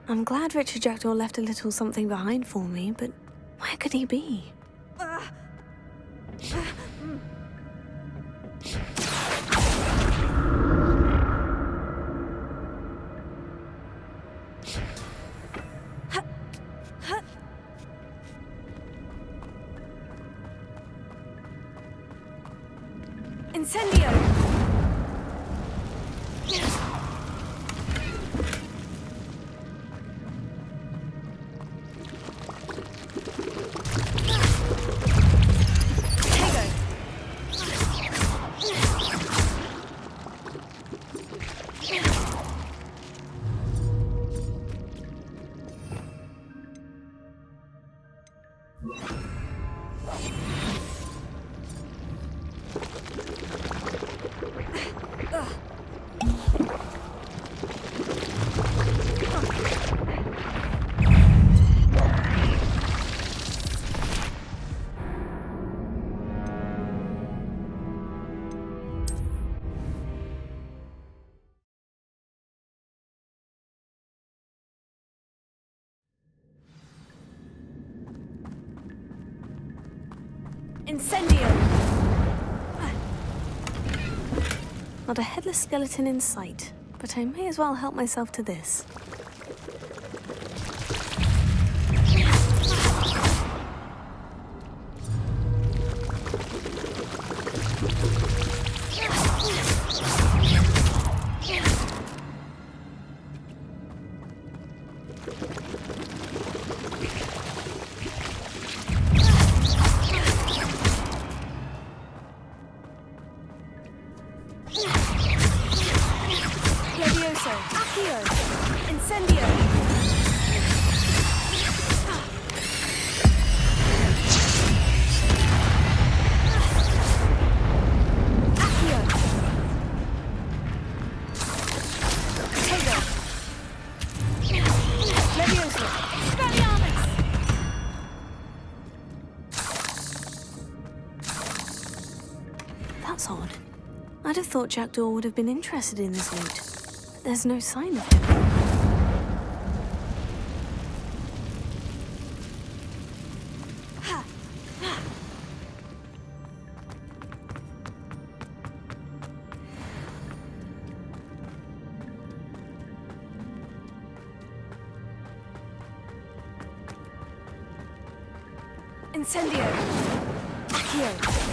I'm glad Richard Jackdaw left a little something behind for me, but where could he be? Incendio! Incendio! Not a headless skeleton in sight, but I may as well help myself to this. That's odd. I'd have thought Jackdaw would have been interested in this loot, but there's no sign of him. Incendio! Accio!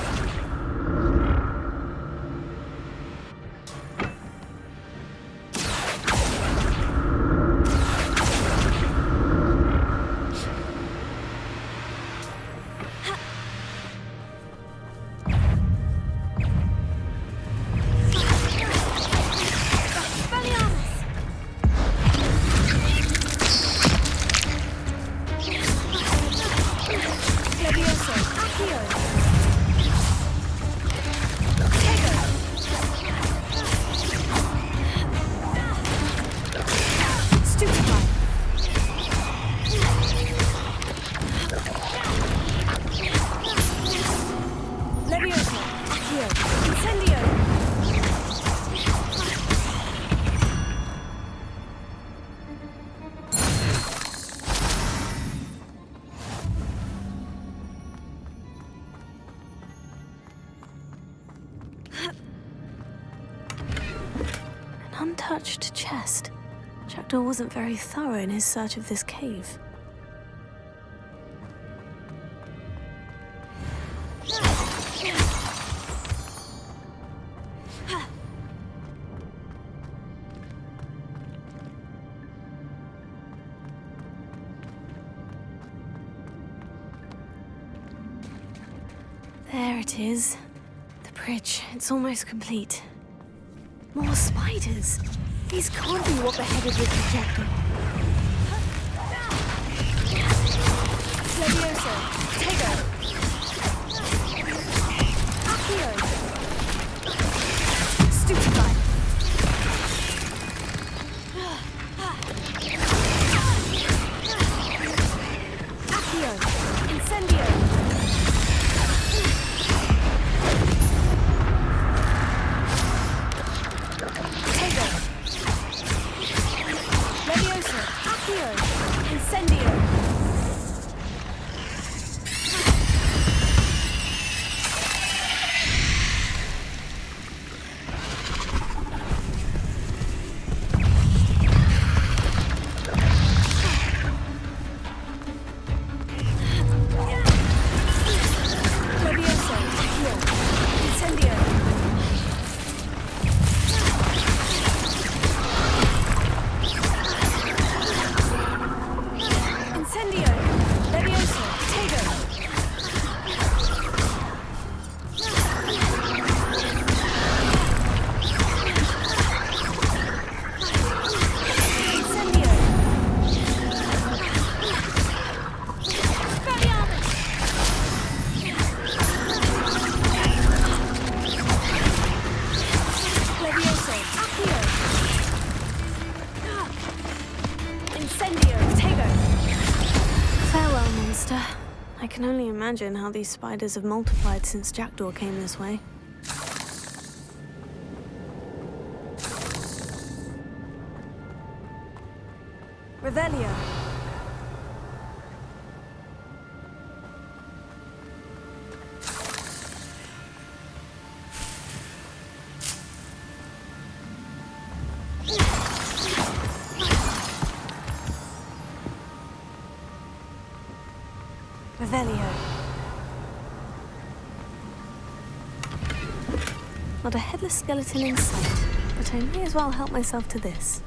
An untouched chest. Jackdaw wasn't very thorough in his search of this cave. There it is. The bridge. It's almost complete. More spiders. These can't be what beheaded Richard Jackdaw. Levioso! Tego! Accio! I can only imagine how these spiders have multiplied since Jackdaw came this way. Revelio. Revelio. Not a headless skeleton in sight, but I may as well help myself to this.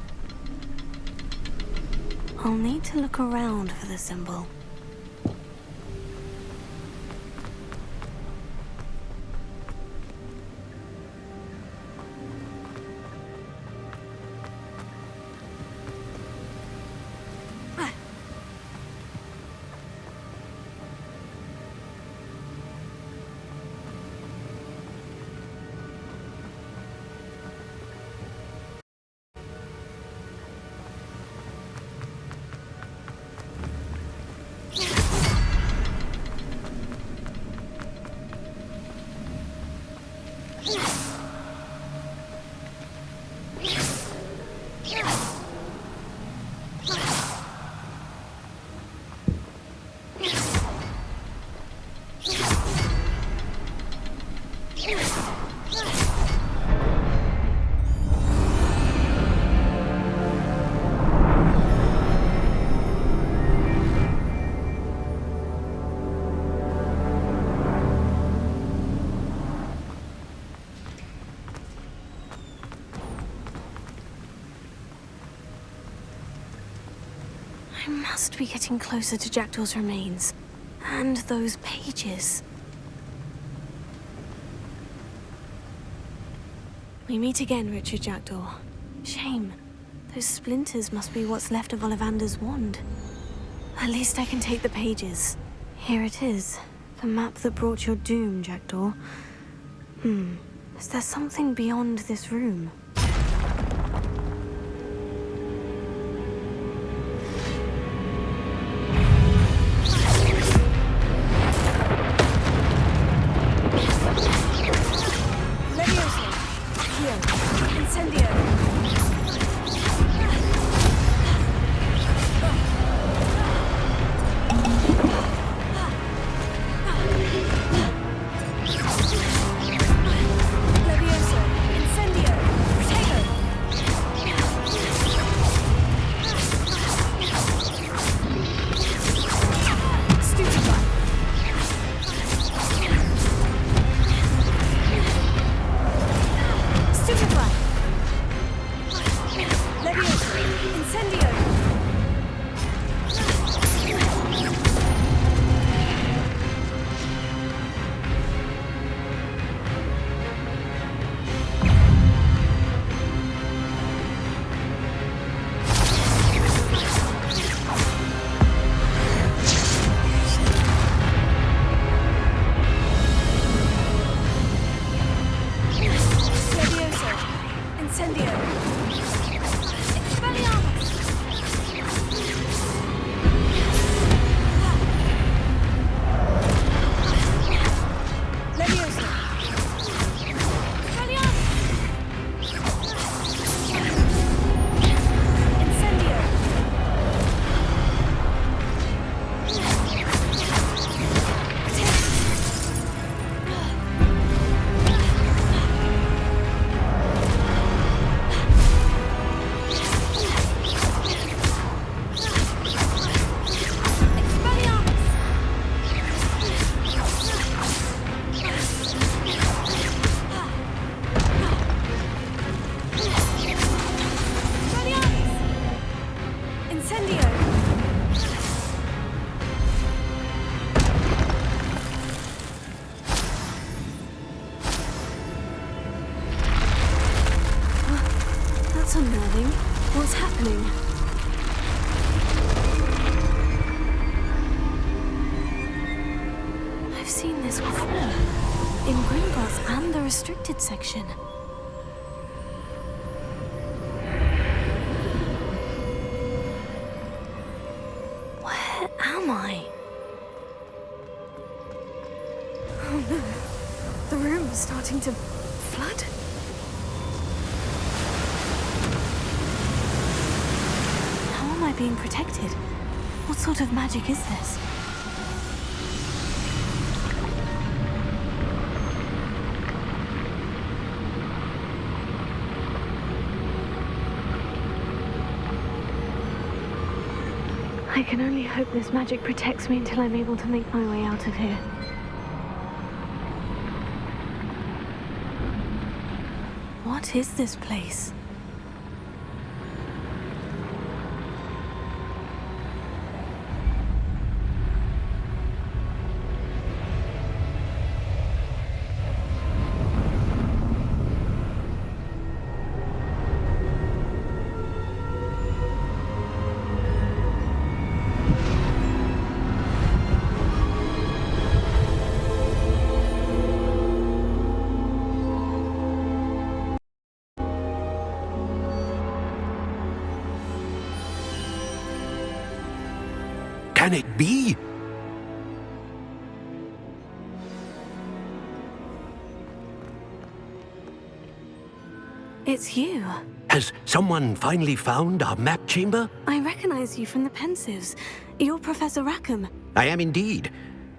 I'll need to look around for the symbol. I must be getting closer to Jackdaw's remains. And those pages. We meet again, Richard Jackdaw. Shame. Those splinters must be what's left of Ollivander's wand. At least I can take the pages. Here it is. The map that brought your doom, Jackdaw. Is there something beyond this room? Unnerving. What's happening? I've seen this before. In Gringotts and the restricted section. Where am I? starting to flood? How am I being protected? What sort of magic is this? I can only hope this magic protects me until I'm able to make my way out of here. What is this place? Can it be? It's you. Has someone finally found our map chamber? I recognize you from the Pensives. You're Professor Rackham. I am indeed.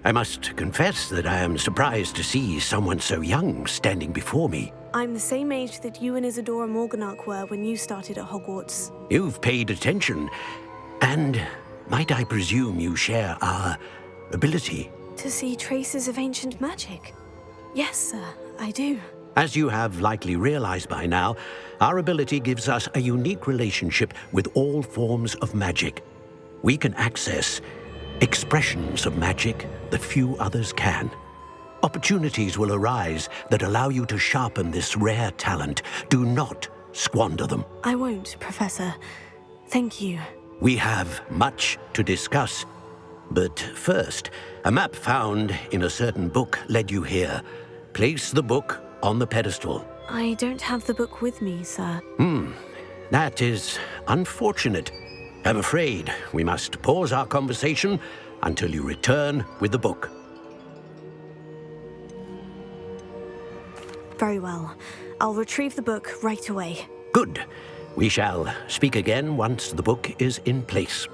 I must confess that I am surprised to see someone so young standing before me. I'm the same age that you and Isadora Morganach were when you started at Hogwarts. You've paid attention, and might I presume you share our ability? To see traces of ancient magic? Yes, sir, I do. As you have likely realized by now, our ability gives us a unique relationship with all forms of magic. We can access expressions of magic that few others can. Opportunities will arise that allow you to sharpen this rare talent. Do not squander them. I won't, Professor. Thank you. We have much to discuss. But first, a map found in a certain book led you here. Place the book on the pedestal. I don't have the book with me, sir. That is unfortunate. I'm afraid we must pause our conversation until you return with the book. Very well. I'll retrieve the book right away. Good. We shall speak again once the book is in place.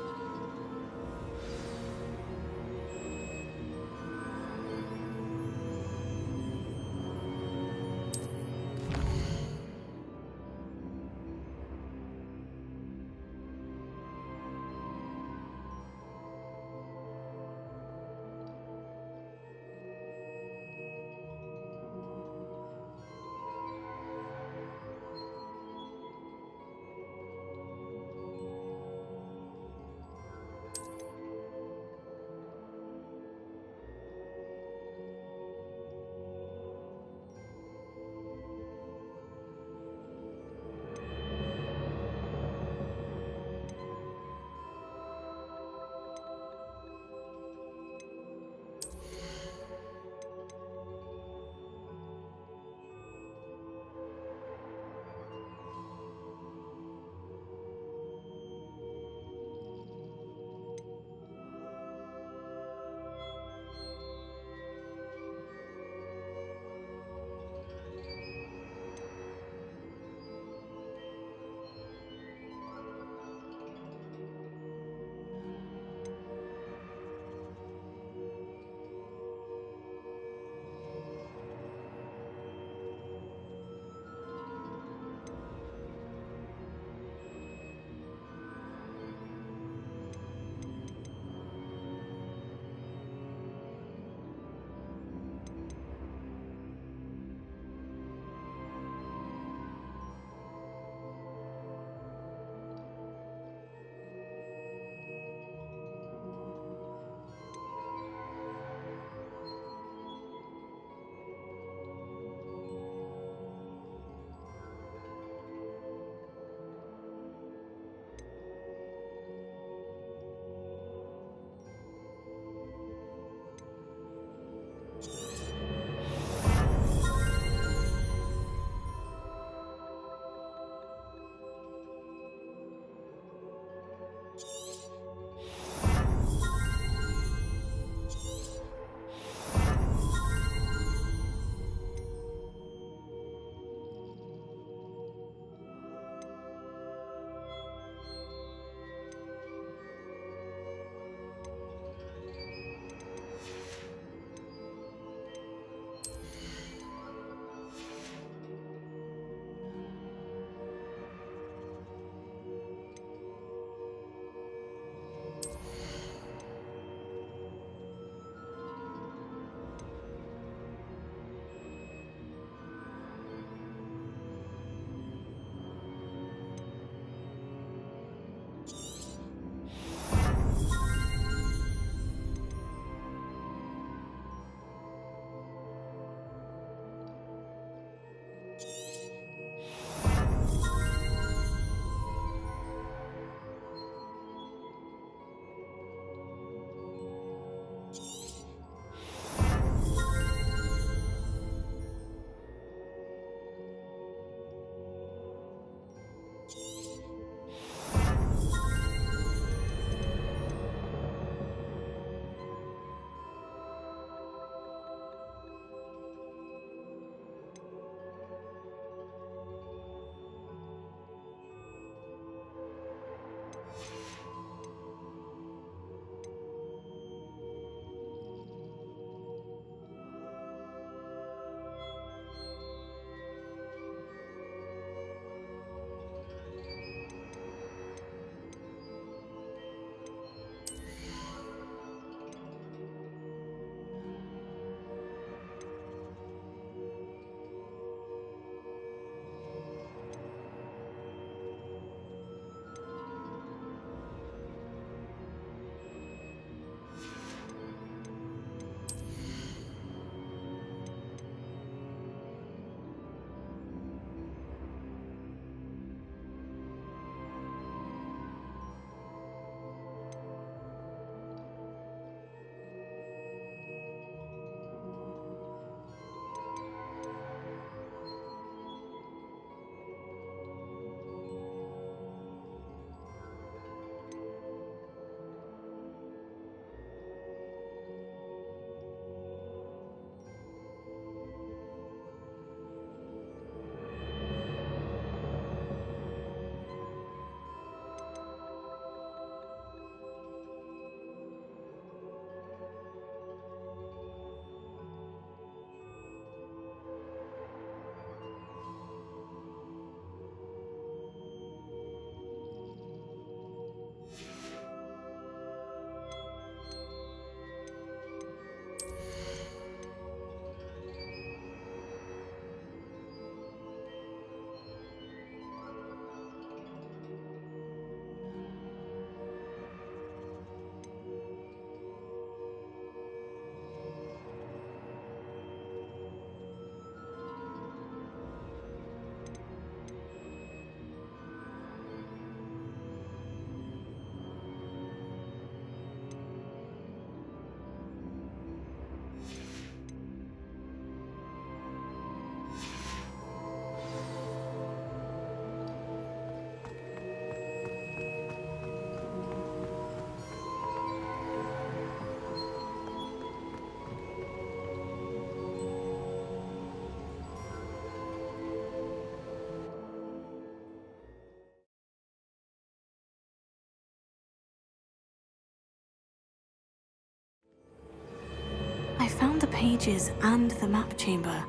pages and the map chamber.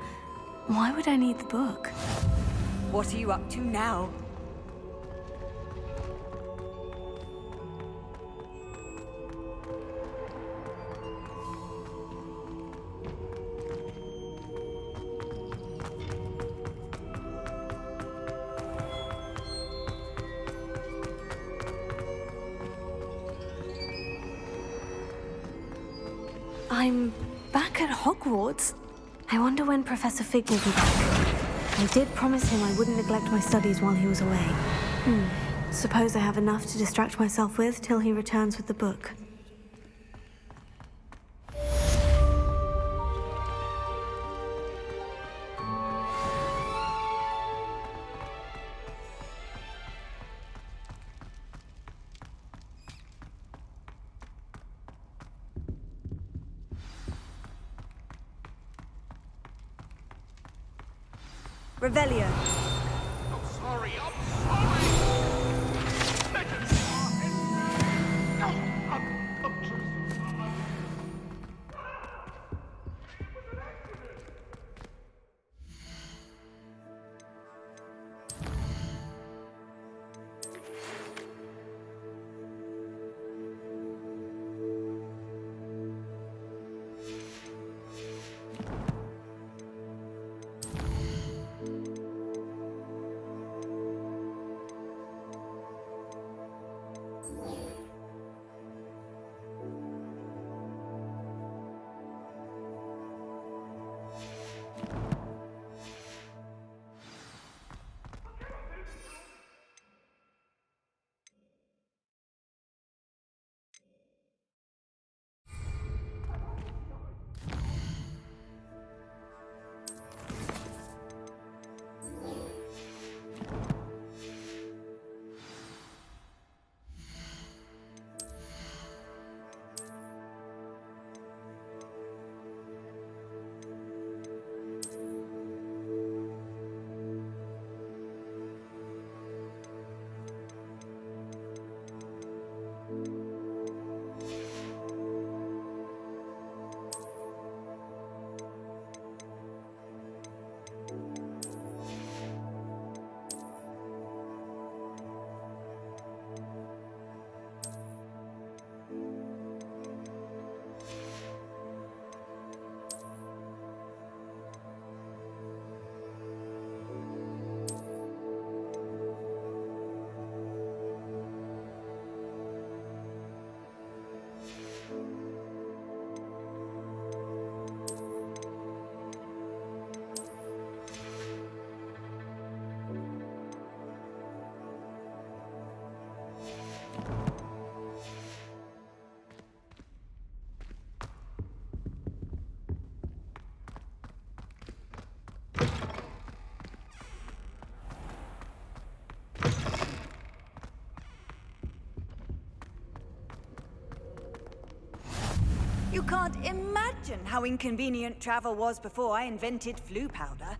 Why would I need the book? What are you up to now? I'm back at Hogwarts. I wonder when Professor Fig will be back. I did promise him I wouldn't neglect my studies while he was away. Suppose I have enough to distract myself with till he returns with the book. Revelio. I'm sorry. I'm truly so sorry. You can't imagine how inconvenient travel was before I invented flu powder.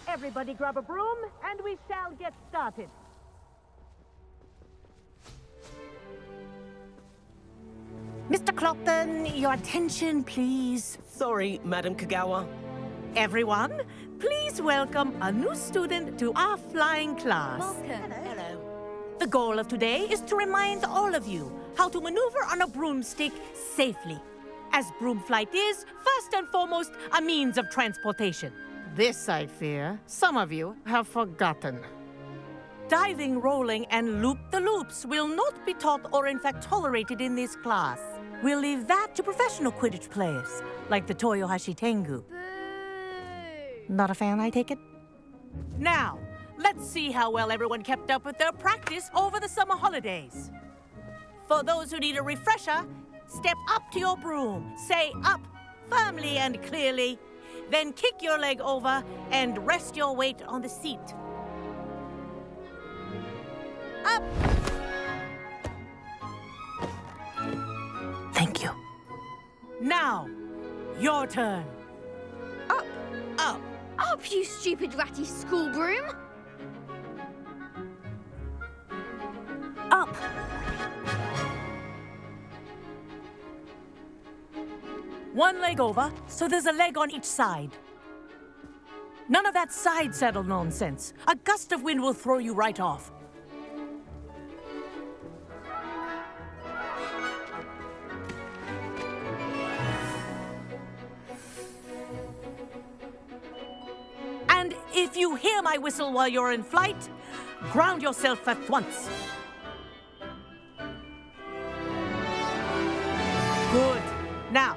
Everybody grab a broom, and we shall get started. Mr. Clopton, your attention, please. Sorry, Madam Kagawa. Everyone, please welcome a new student to our flying class. Hello. The goal of today is to remind all of you how to maneuver on a broomstick safely, as broom flight is, first and foremost, a means of transportation. This, I fear, some of you have forgotten. Diving, rolling, and loop-the-loops will not be taught or in fact tolerated in this class. We'll leave that to professional Quidditch players, like the Toyohashi Tengu. Boo! Not a fan, I take it? Now, let's see how well everyone kept up with their practice over the summer holidays. For those who need a refresher, step up to your broom, say up firmly and clearly, then kick your leg over and rest your weight on the seat. Up! Now, your turn. Up! Up! Up, you stupid ratty school broom! Up! One leg over, so there's a leg on each side. None of that side saddle nonsense. A gust of wind will throw you right off. And if you hear my whistle while you're in flight, ground yourself at once. Good. Now,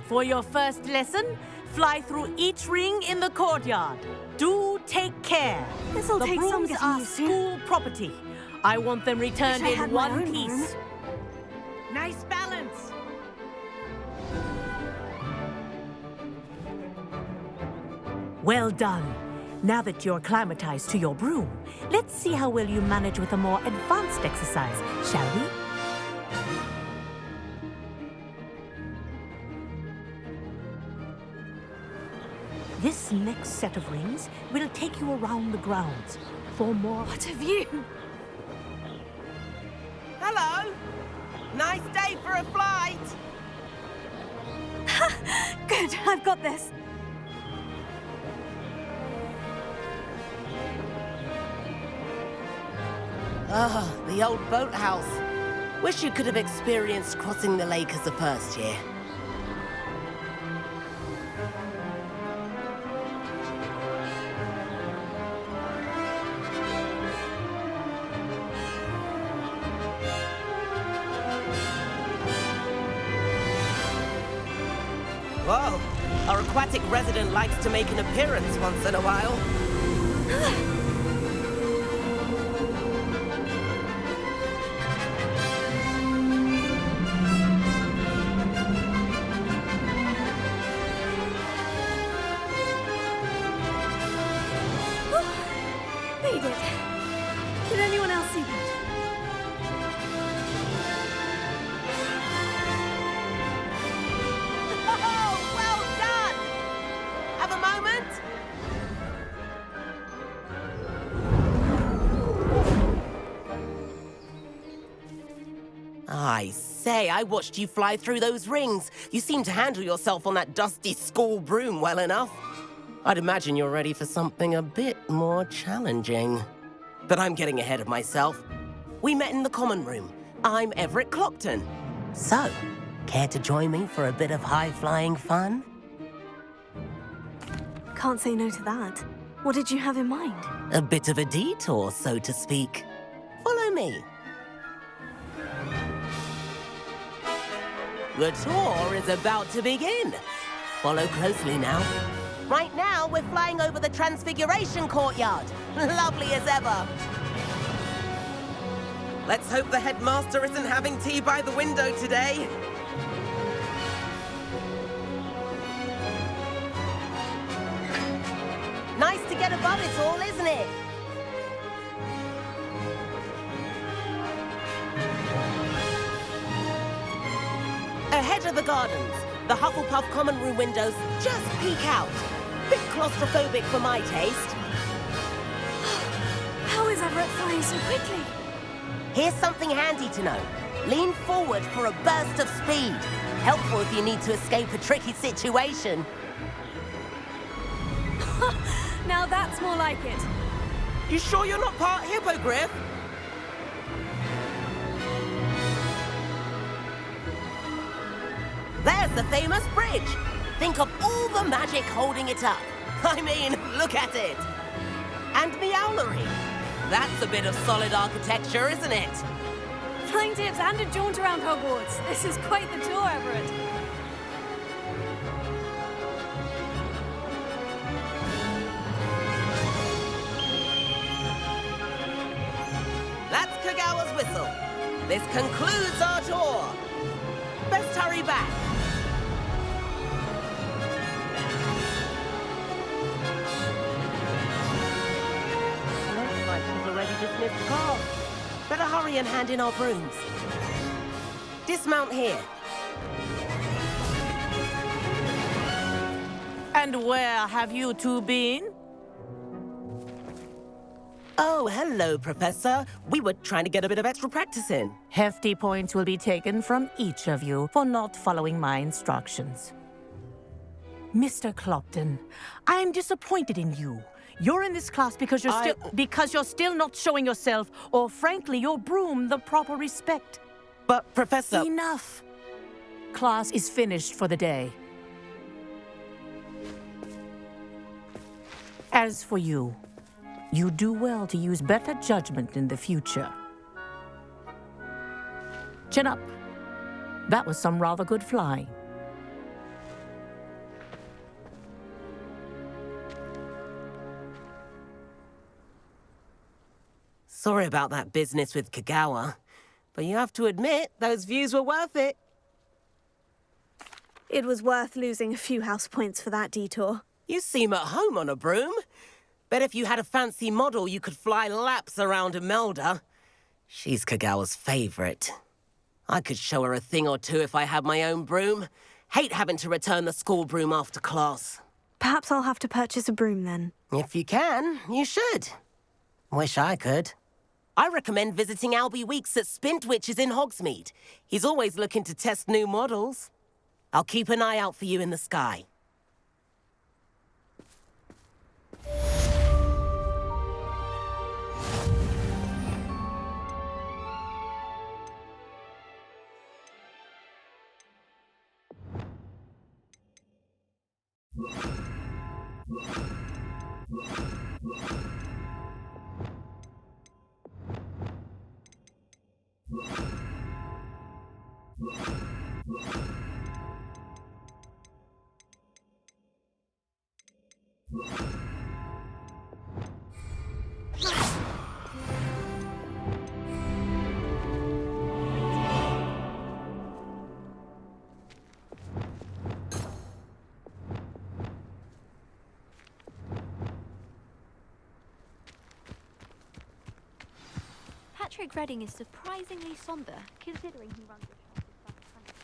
for your first lesson, fly through each ring in the courtyard. Do take care. This'll The take some brooms getting are used to. school property. I want them returned Wish I in had my one own piece. Nice balance. Well done. Now that you're acclimatized to your broom, let's see how well you manage with a more advanced exercise, shall we? This next set of rings will take you around the grounds for more. What a view! Hello! Nice day for a flight! Good, I've got this. Ah, the old boathouse. Wish you could have experienced crossing the lake as the first year. Whoa, our aquatic resident likes to make an appearance once in a while. Made it. Did anyone else see that? Oh, well done! Have a moment? I say, I watched you fly through those rings. You seem to handle yourself on that dusty school broom well enough. I'd imagine you're ready for something a bit more challenging. But I'm getting ahead of myself. We met in the common room. I'm Everett Clockton. So, care to join me for a bit of high-flying fun? Can't say no to that. What did you have in mind? A bit of a detour, so to speak. Follow me. The tour is about to begin. Follow closely now. Right now, we're flying over the Transfiguration Courtyard. Lovely as ever. Let's hope the headmaster isn't having tea by the window today. Nice to get above it all, isn't it? Ahead of the gardens, the Hufflepuff common room windows just peek out. Bit claustrophobic for my taste. How is Everett flying so quickly? Here's something handy to know. Lean forward for a burst of speed. Helpful if you need to escape a tricky situation. Now that's more like it. You sure you're not part hippogriff? There's the famous bridge. Think of all the magic holding it up. I mean, look at it. And Meowlery. That's a bit of solid architecture, isn't it? Flying tips and a jaunt around Hogwarts. This is quite the tour, Everett. That's Kagawa's whistle. This concludes our tour. Best hurry back. Looks like we've already dismissed the car. Better hurry and hand in our brooms. Dismount here. And where have you two been? Oh, hello, Professor. We were trying to get a bit of extra practice in. Hefty points will be taken from each of you for not following my instructions. Mr. Clopton, I am disappointed in you. You're in this class because you're still not showing yourself, or frankly, your broom the proper respect. But, Professor... Enough. Class is finished for the day. As for you, you do well to use better judgment in the future. Chin up. That was some rather good flying. Sorry about that business with Kagawa, but you have to admit, those views were worth it. It was worth losing a few house points for that detour. You seem at home on a broom. Bet if you had a fancy model, you could fly laps around Imelda. She's Kagawa's favorite. I could show her a thing or two if I had my own broom. Hate having to return the school broom after class. Perhaps I'll have to purchase a broom then. If you can, you should. Wish I could. I recommend visiting Albie Weeks at Spintwitches in Hogsmeade. He's always looking to test new models. I'll keep an eye out for you in the sky. Patrick Redding is surprisingly somber, considering he runs a trusted fund country.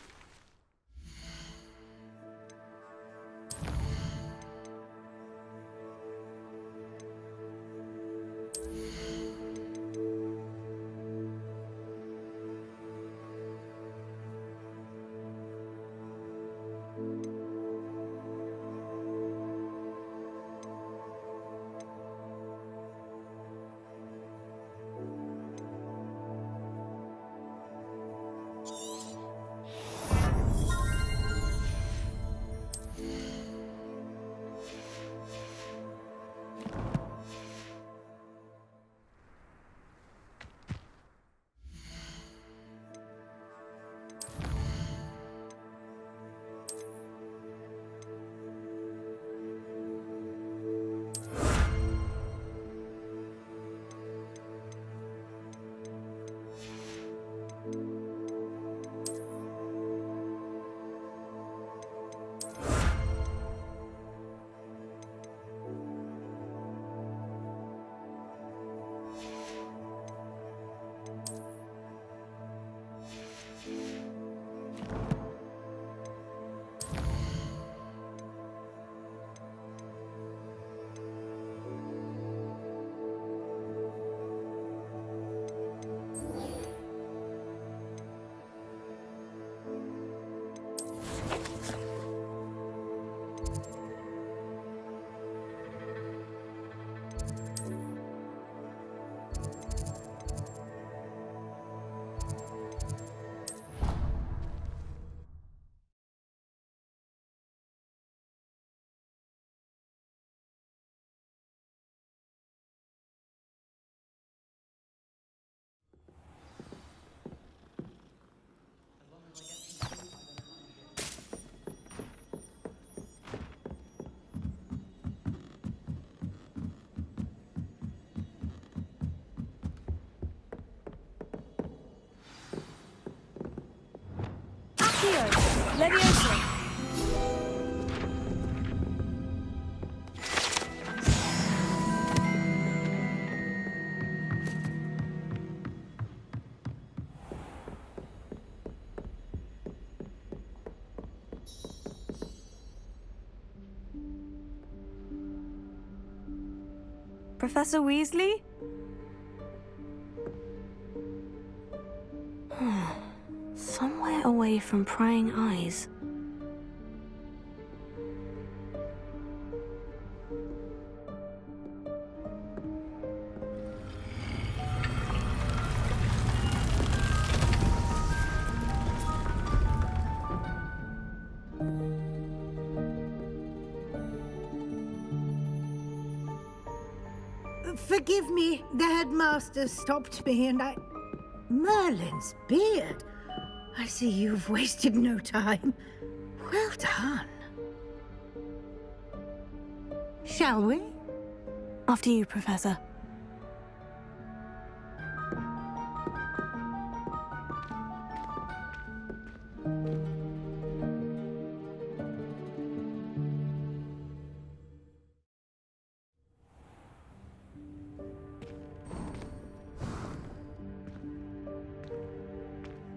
Professor Weasley? Somewhere away from prying eyes. Forgive me, the headmaster stopped me and I... Merlin's beard. I see you've wasted no time. Well done. Shall we? After you, Professor.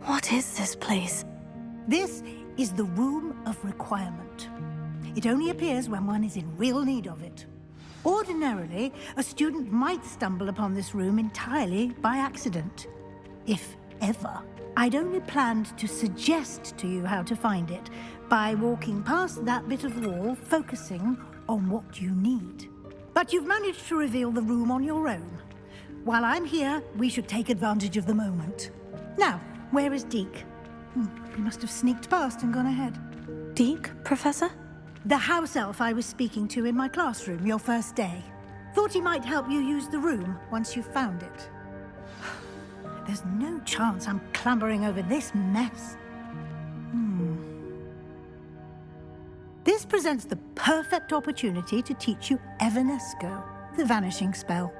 What is this place? This is the Room of Requirement. It only appears when one is in real need of it. Ordinarily, a student might stumble upon this room entirely by accident. If ever. I'd only planned to suggest to you how to find it by walking past that bit of wall, focusing on what you need. But you've managed to reveal the room on your own. While I'm here, we should take advantage of the moment. Now, where is Deke? He must have sneaked past and gone ahead. Deke, Professor? The house elf I was speaking to in my classroom your first day. Thought he might help you use the room once you found it. There's no chance I'm clambering over this mess. This presents the perfect opportunity to teach you Evanesco, the vanishing spell.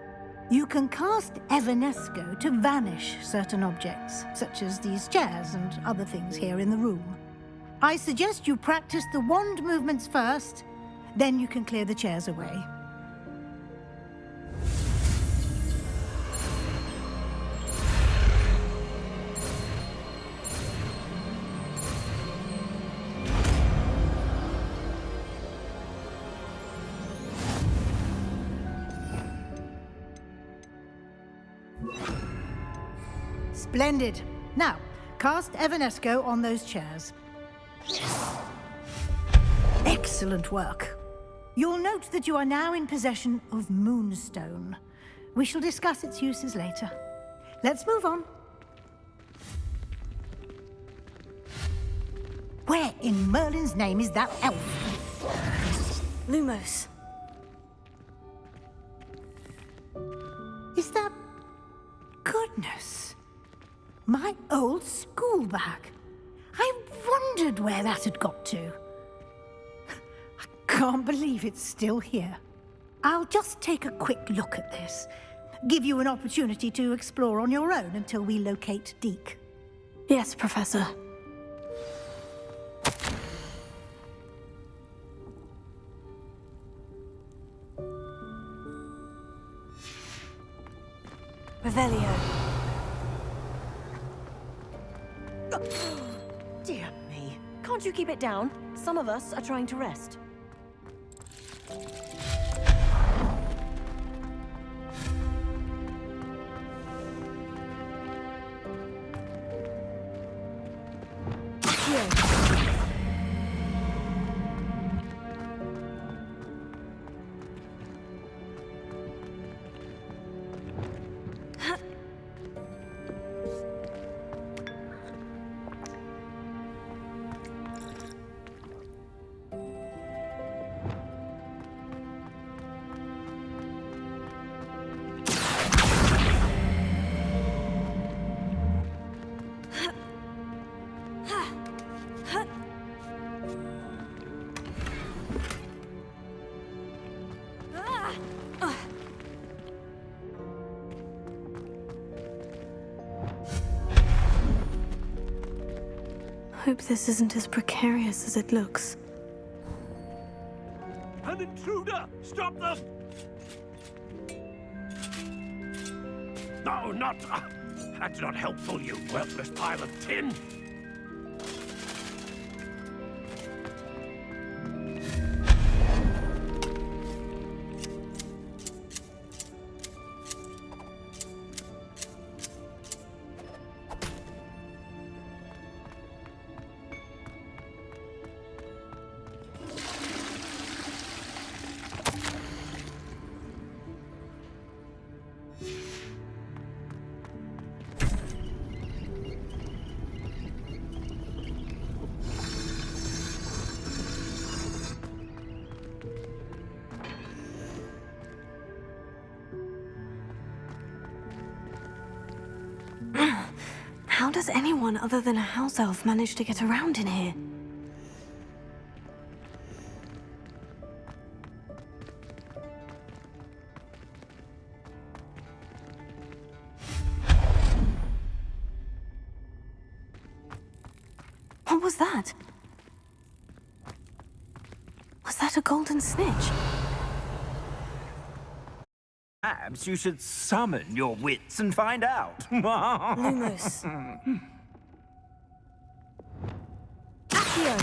You can cast Evanesco to vanish certain objects, such as these chairs and other things here in the room. I suggest you practice the wand movements first, then you can clear the chairs away. Splendid. Now, cast Evanesco on those chairs. Excellent work. You'll note that you are now in possession of Moonstone. We shall discuss its uses later. Let's move on. Where in Merlin's name is that elf? Lumos. Is that... Goodness. My old school bag. I wondered where that had got to. I can't believe it's still here. I'll just take a quick look at this. Give you an opportunity to explore on your own until we locate Deke. Yes, Professor. Revelio. Dear me. Can't you keep it down? Some of us are trying to rest. Hope this isn't as precarious as it looks. An intruder! Stop them! No, not... that's not helpful, you worthless pile of tin! How does anyone other than a house elf manage to get around in here? What was that? Was that a golden snitch? Perhaps you should summon your wits and find out. Lumos. Accio!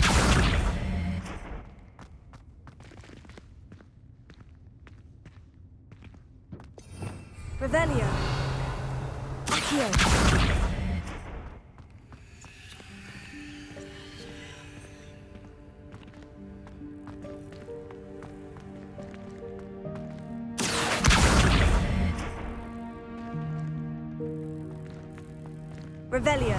Revelio. Accio! Revelio.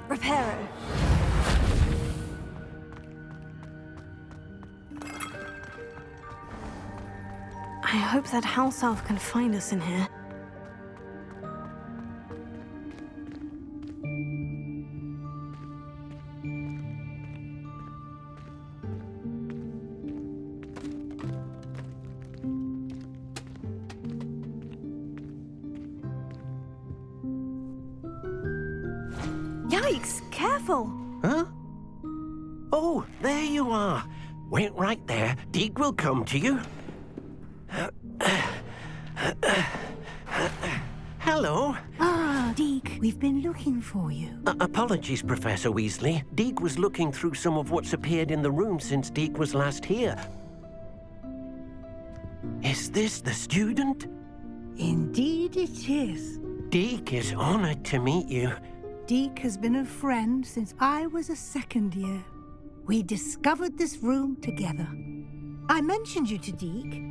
Reparo. I hope that house elf can find us in here. Yikes! Careful! Huh? Oh, there you are. Wait right there. Deke will come to you. Hello. Ah, Deke, we've been looking for you. Apologies, Professor Weasley. Deke was looking through some of what's appeared in the room since Deke was last here. Is this the student? Indeed it is. Deke is honored to meet you. Deke has been a friend since I was a second year. We discovered this room together. I mentioned you to Deke.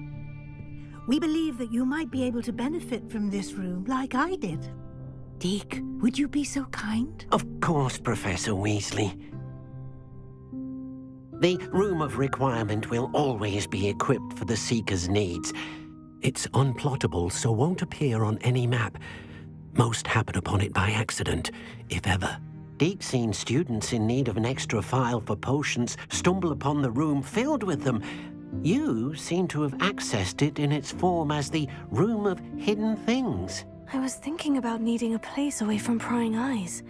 We believe that you might be able to benefit from this room like I did. Deke, would you be so kind? Of course, Professor Weasley. The Room of Requirement will always be equipped for the Seeker's needs. It's unplottable, so won't appear on any map. Most happen upon it by accident, if ever. Deke's seen students in need of an extra file for potions stumble upon the room filled with them. You seem to have accessed it in its form as the Room of Hidden Things. I was thinking about needing a place away from prying eyes.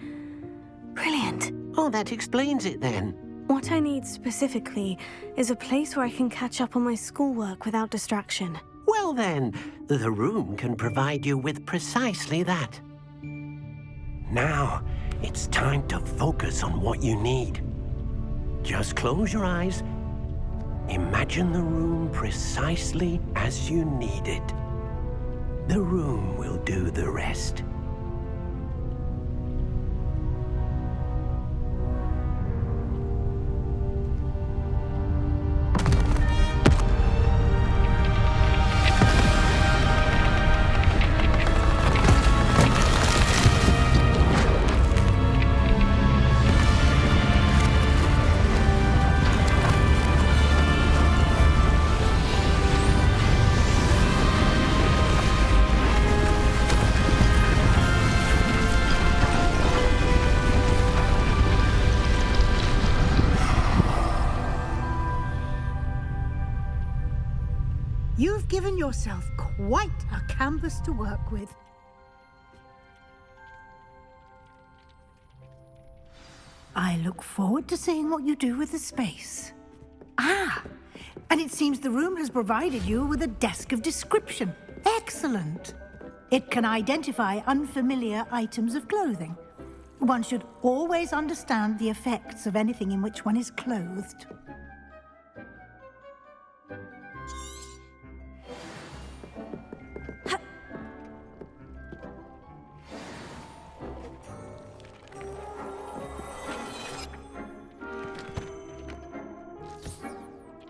Brilliant. Oh, that explains it then. What I need specifically is a place where I can catch up on my schoolwork without distraction. Well then, the room can provide you with precisely that. Now, it's time to focus on what you need. Just close your eyes. Imagine the room precisely as you need it. The room will do the rest. You've given yourself quite a canvas to work with. I look forward to seeing what you do with the space. Ah, and it seems the room has provided you with a desk of description. Excellent. It can identify unfamiliar items of clothing. One should always understand the effects of anything in which one is clothed.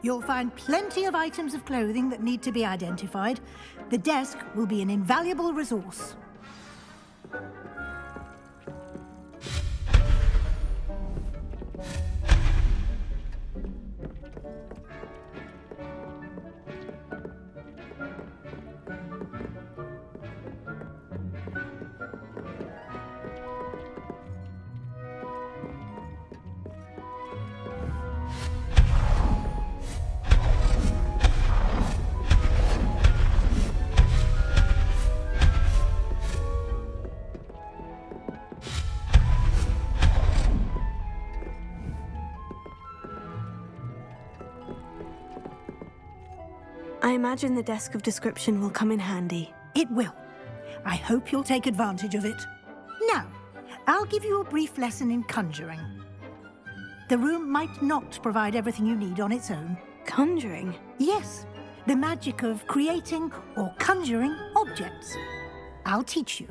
You'll find plenty of items of clothing that need to be identified. The desk will be an invaluable resource. I imagine the desk of description will come in handy. It will. I hope you'll take advantage of it. Now, I'll give you a brief lesson in conjuring. The room might not provide everything you need on its own. Conjuring? Yes, the magic of creating or conjuring objects. I'll teach you.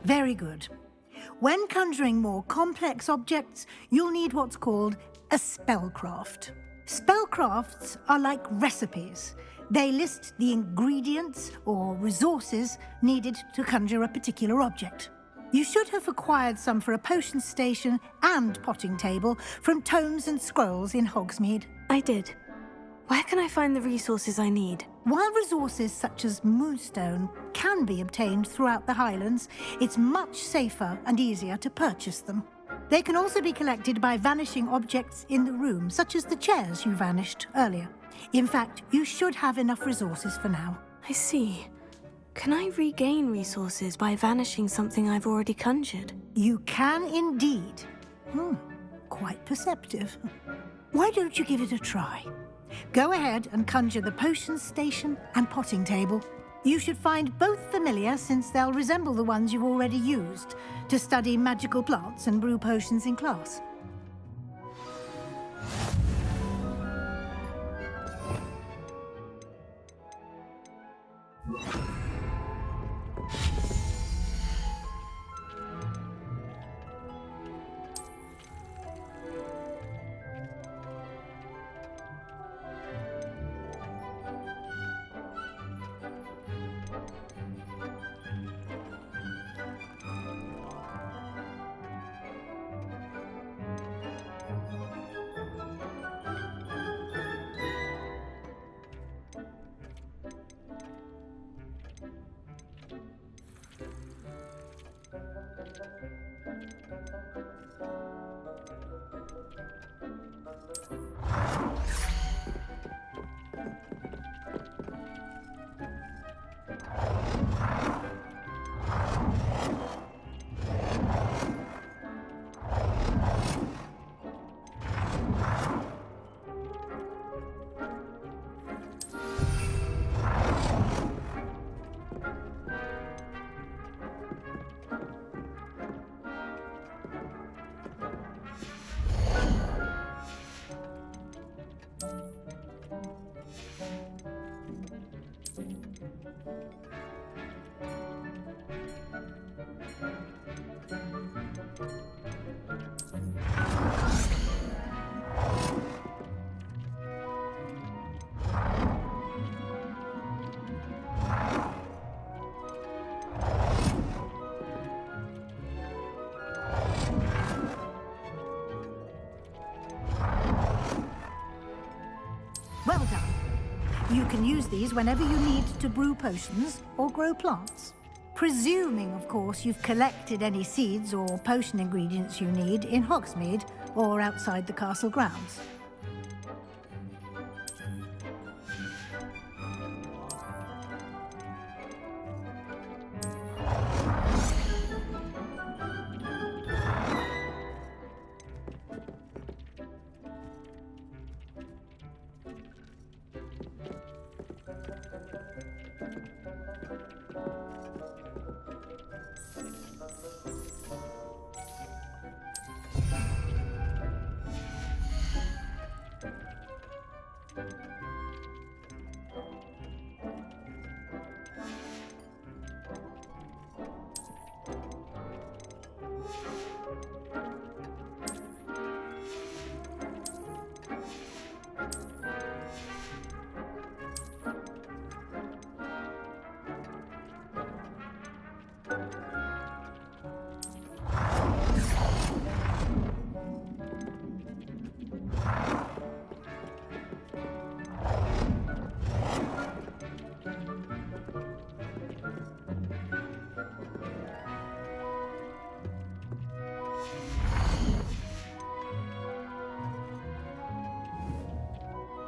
Very good. When conjuring more complex objects, you'll need what's called a spellcraft. Spellcrafts are like recipes. They list the ingredients or resources needed to conjure a particular object. You should have acquired some for a potion station and potting table from tomes and scrolls in Hogsmeade. I did. Where can I find the resources I need? While resources such as moonstone can be obtained throughout the Highlands, it's much safer and easier to purchase them. They can also be collected by vanishing objects in the room, such as the chairs you vanished earlier. In fact, you should have enough resources for now. I see. Can I regain resources by vanishing something I've already conjured? You can indeed. Quite perceptive. Why don't you give it a try? Go ahead and conjure the potion station and potting table. You should find both familiar, since they'll resemble the ones you've already used to study magical plants and brew potions in class. Well done. You can use these whenever you need to brew potions or grow plants. Presuming, of course, you've collected any seeds or potion ingredients you need in Hogsmeade or outside the castle grounds.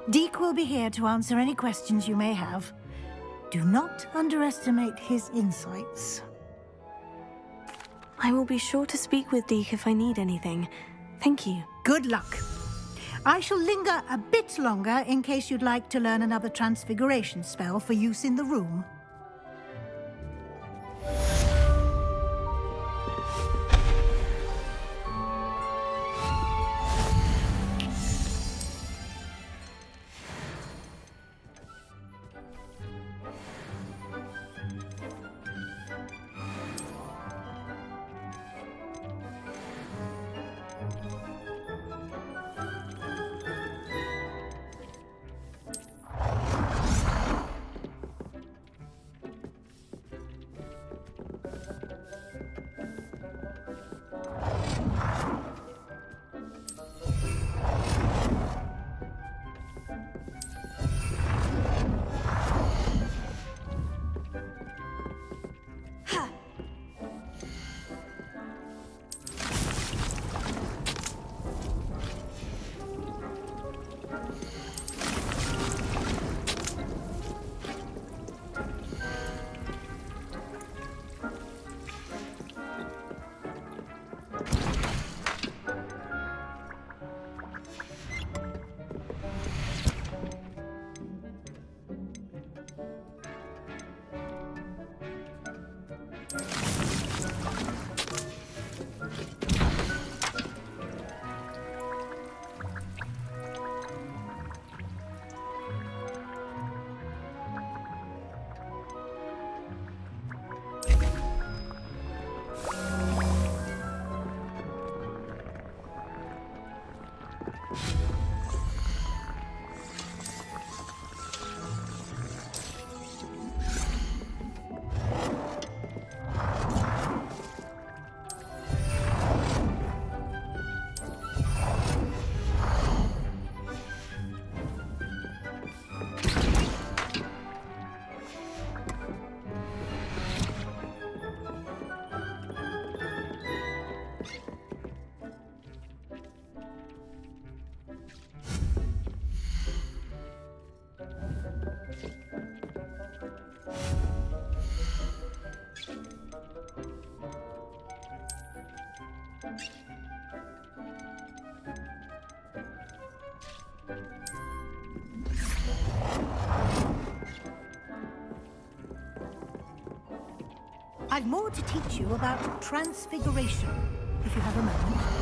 Deke will be here to answer any questions you may have. Do not underestimate his insights. I will be sure to speak with Deke if I need anything. Thank you. Good luck. I shall linger a bit longer in case you'd like to learn another transfiguration spell for use in the room. I've more to teach you about transfiguration, if you have a moment.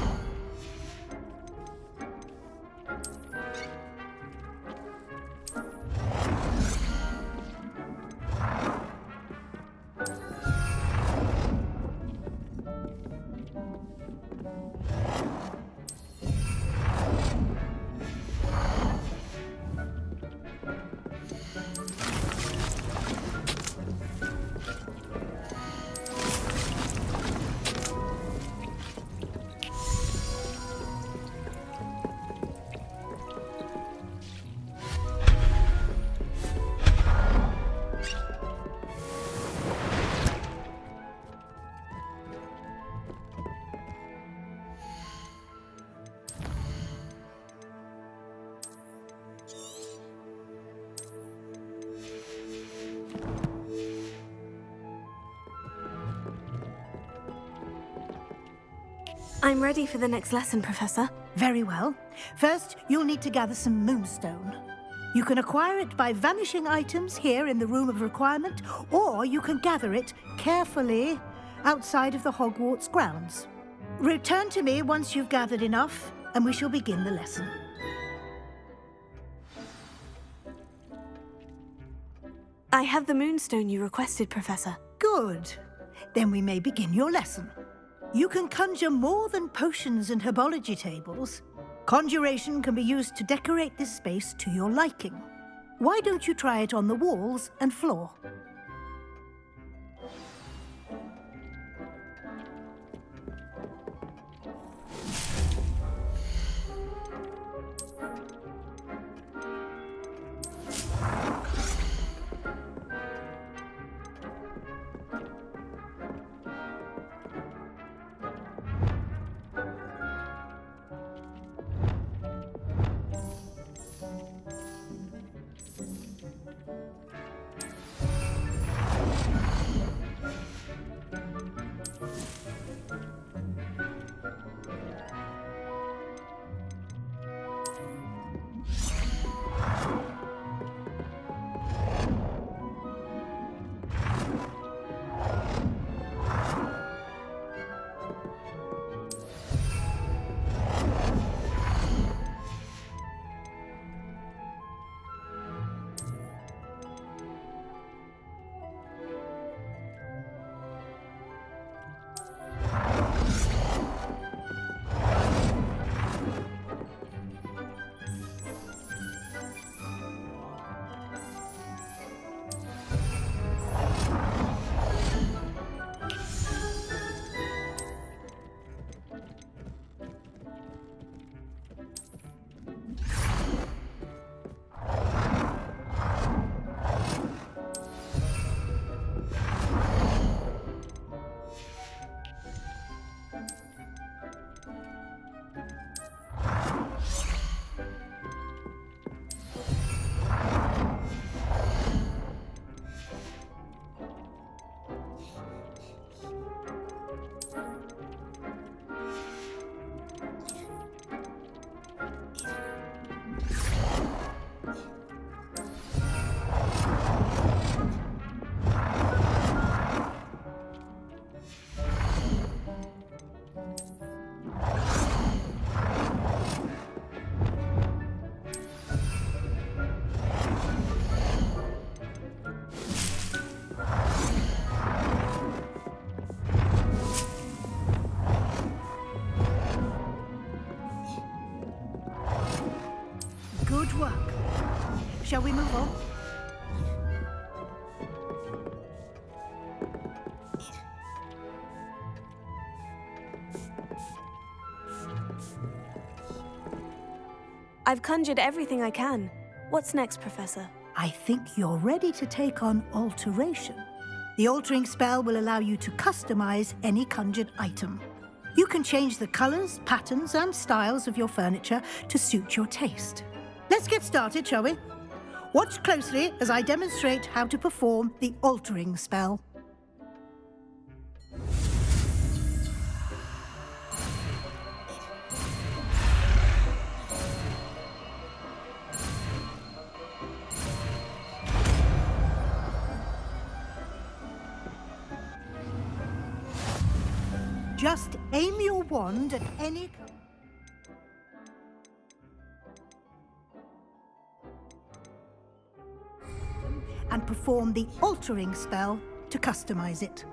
I'm ready for the next lesson, Professor. Very well. First, you'll need to gather some moonstone. You can acquire it by vanishing items here in the Room of Requirement, or you can gather it carefully outside of the Hogwarts grounds. Return to me once you've gathered enough, and we shall begin the lesson. I have the moonstone you requested, Professor. Good. Then we may begin your lesson. You can conjure more than potions and herbology tables. Conjuration can be used to decorate this space to your liking. Why don't you try it on the walls and floor? Good work. Shall we move on? I've conjured everything I can. What's next, Professor? I think you're ready to take on alteration. The altering spell will allow you to customize any conjured item. You can change the colors, patterns, and styles of your furniture to suit your taste. Let's get started, shall we? Watch closely as I demonstrate how to perform the altering spell. Just aim your wand at any... and perform the altering spell to customize it.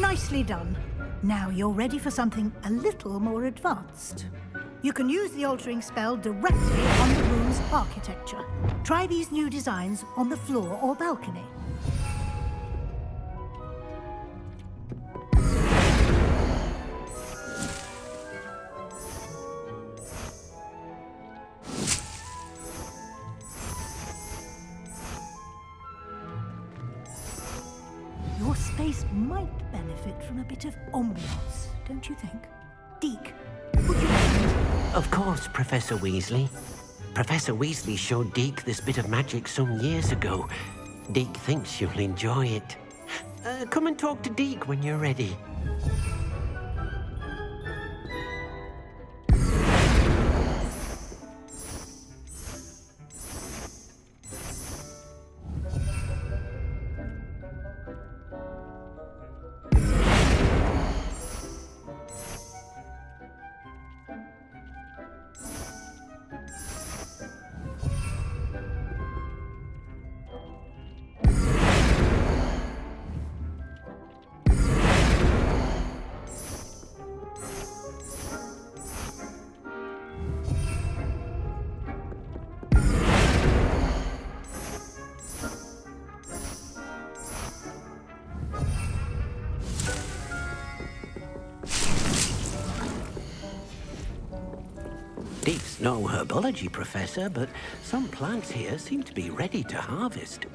Nicely done. Now you're ready for something a little more advanced. You can use the altering spell directly on the room's architecture. Try these new designs on the floor or balcony. Your space might benefit from a bit of ambiance, don't you think? Deke, would you mind? Of course, Professor Weasley. Professor Weasley showed Deke this bit of magic some years ago. Deke thinks you'll enjoy it. Come and talk to Deke when you're ready. Deke's no herbology professor, but some plants here seem to be ready to harvest.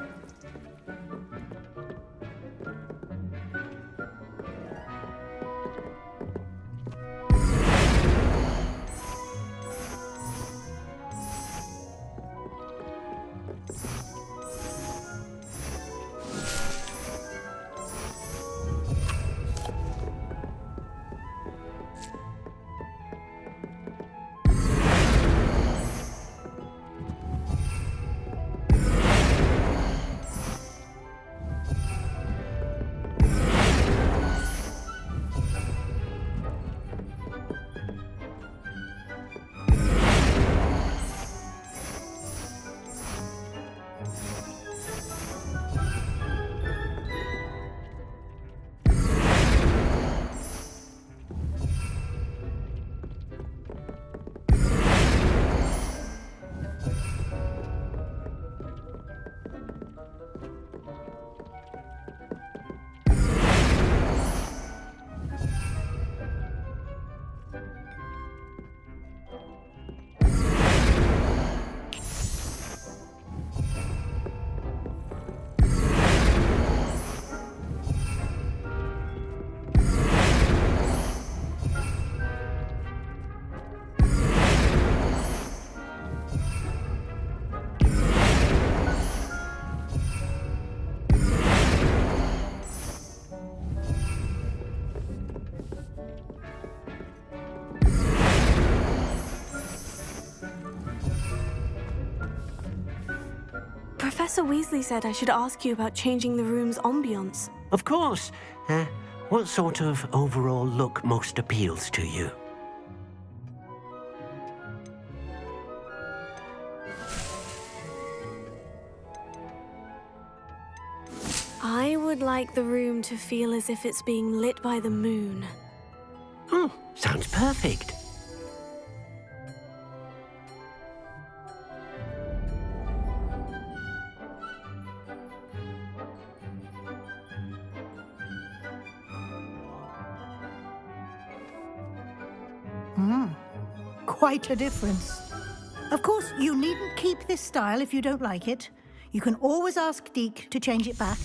Professor Weasley said I should ask you about changing the room's ambiance. Of course. What sort of overall look most appeals to you? I would like the room to feel as if it's being lit by the moon. Oh, sounds perfect. Quite a difference. Of course, you needn't keep this style if you don't like it. You can always ask Deke to change it back.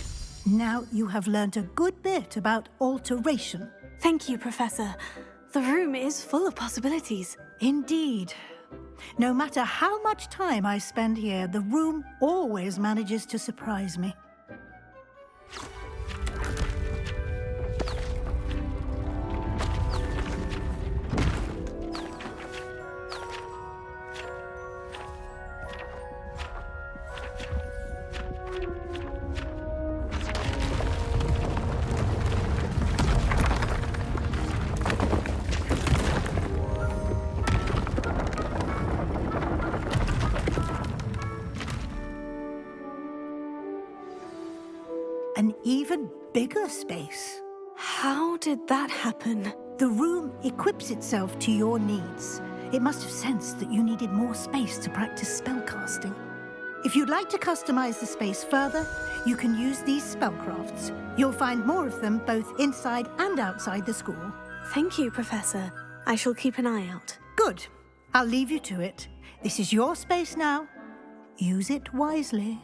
Now you have learnt a good bit about alteration. Thank you, Professor. The room is full of possibilities. Indeed. No matter how much time I spend here, the room always manages to surprise me. An even bigger space. How did that happen? The room equips itself to your needs. It must have sensed that you needed more space to practice spellcasting. If you'd like to customize the space further, you can use these spellcrafts. You'll find more of them both inside and outside the school. Thank you, Professor. I shall keep an eye out. Good. I'll leave you to it. This is your space now. Use it wisely.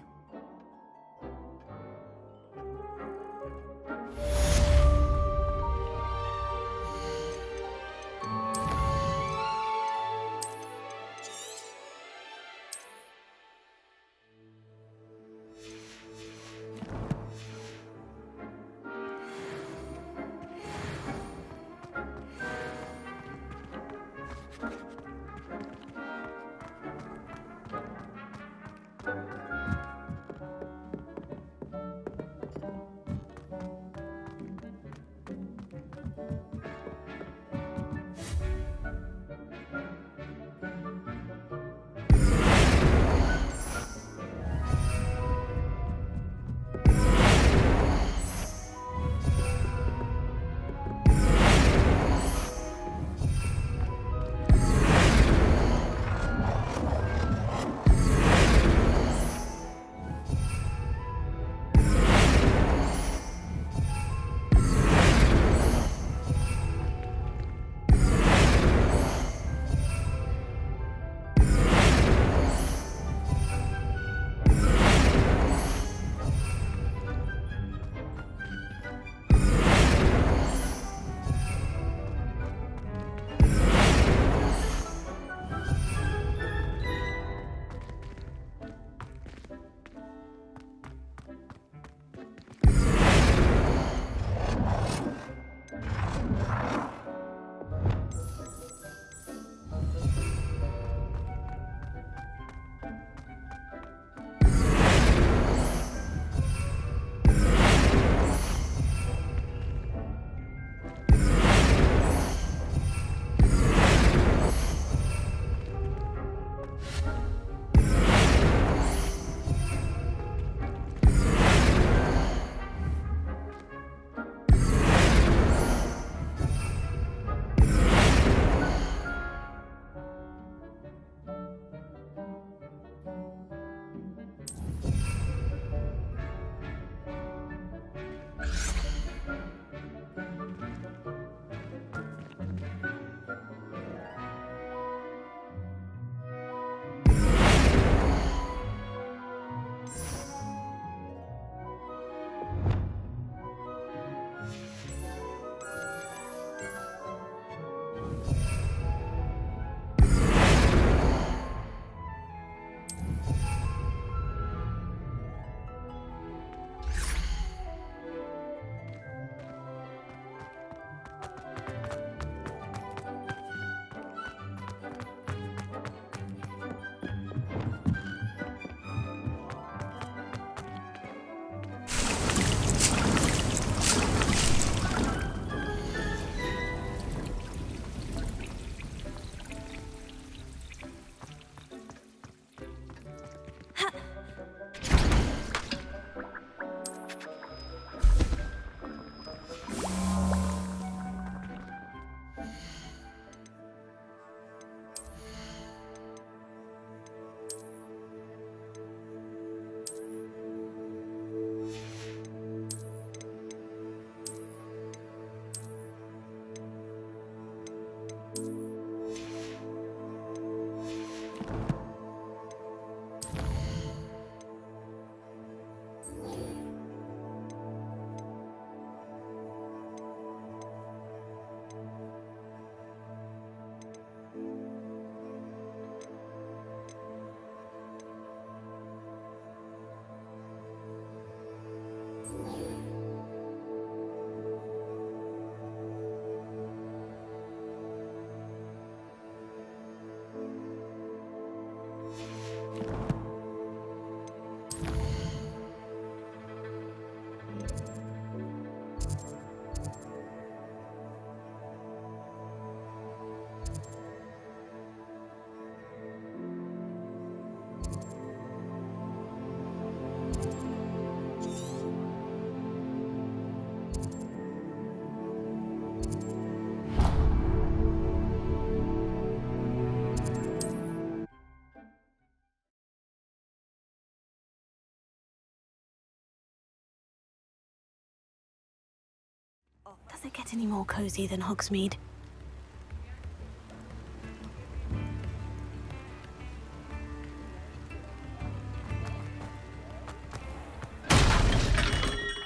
Does it get any more cozy than Hogsmeade?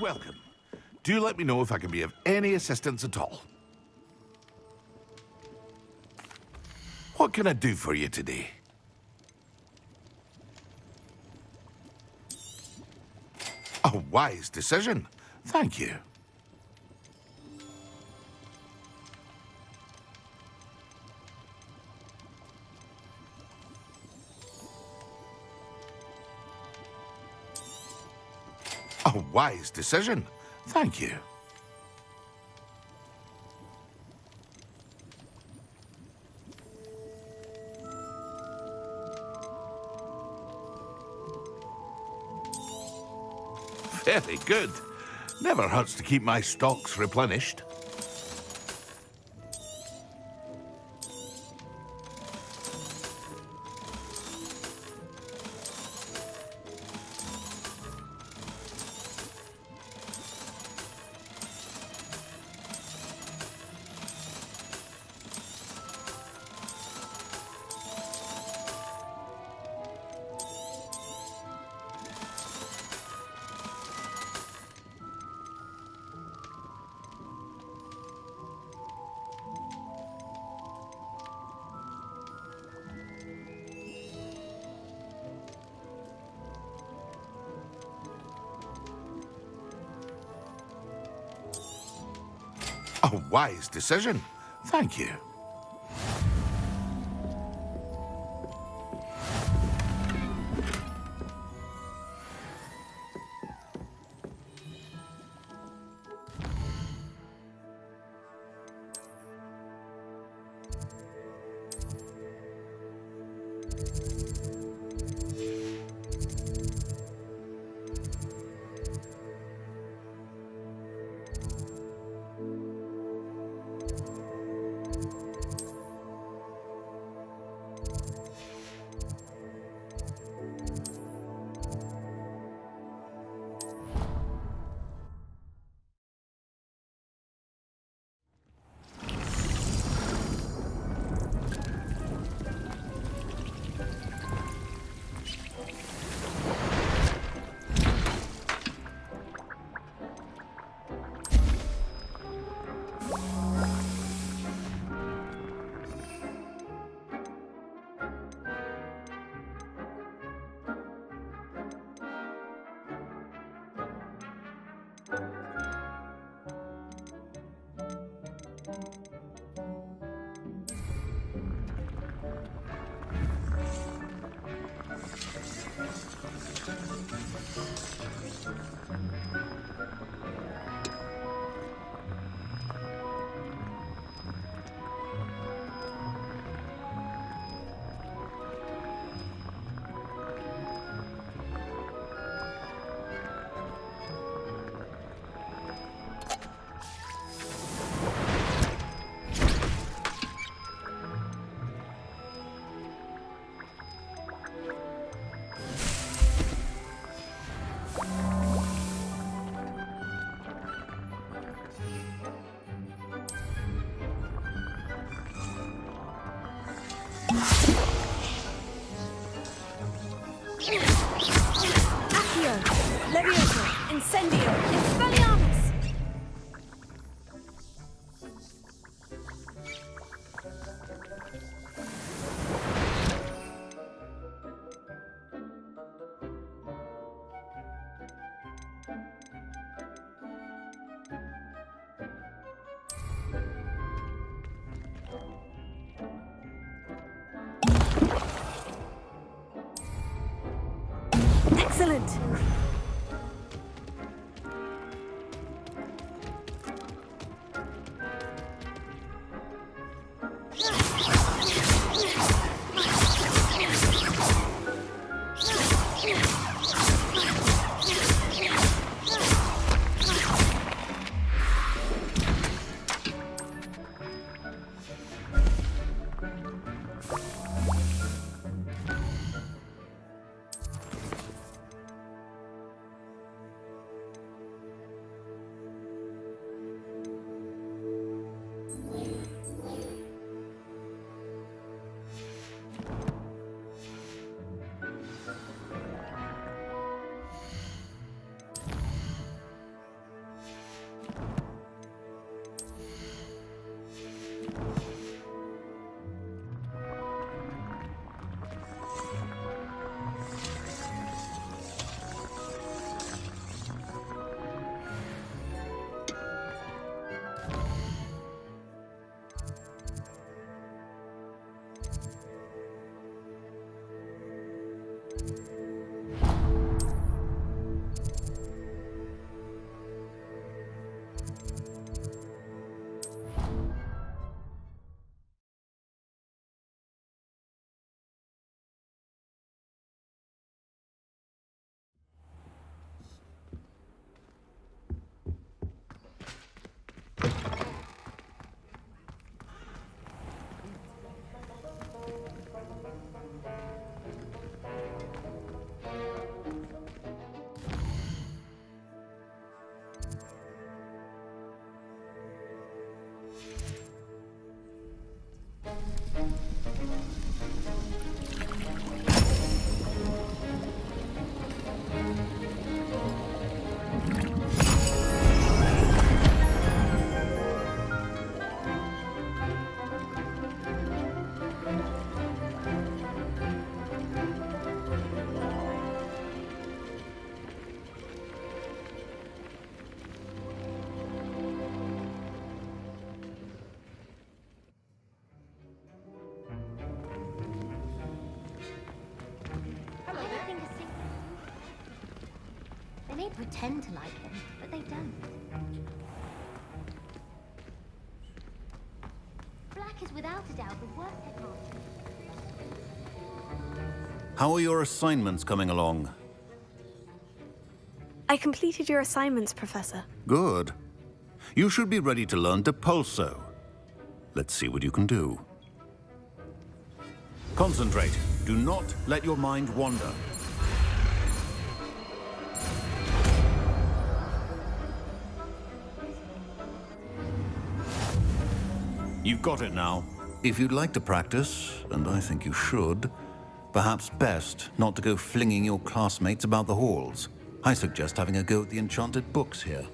Welcome. Do let me know if I can be of any assistance at all. What can I do for you today? A wise decision. Thank you. A wise decision. Thank you. Very good. Never hurts to keep my stocks replenished. A wise decision. Thank you. Accio, Levioso, Incendio, Expelliarmus! Excellent! They may pretend to like him, but they don't. Black is without a doubt the worst headmaster. How are your assignments coming along? I completed your assignments, Professor. Good. You should be ready to learn Depulso. Let's see what you can do. Concentrate. Do not let your mind wander. You've got it now. If you'd like to practice, and I think you should, perhaps best not to go flinging your classmates about the halls. I suggest having a go at the enchanted books here.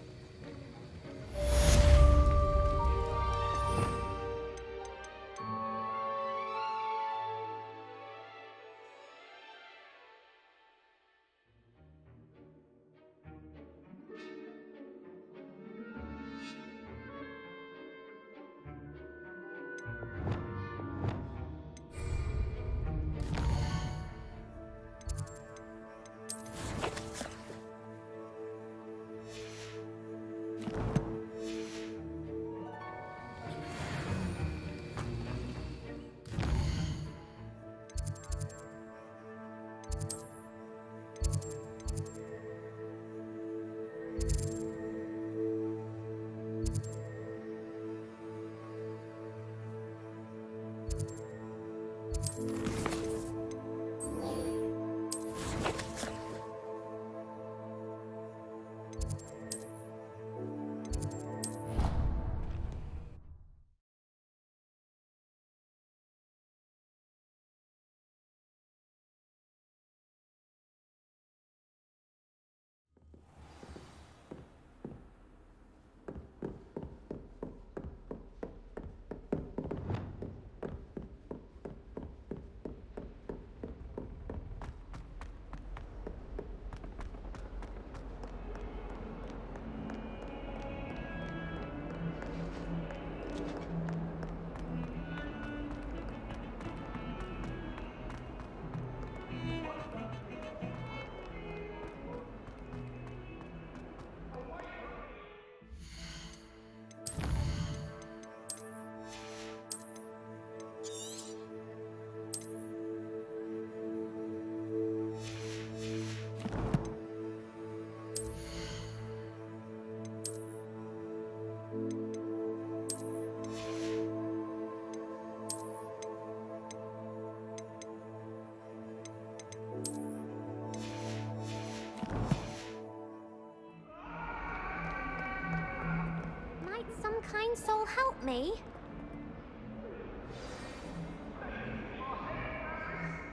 Kind soul help me?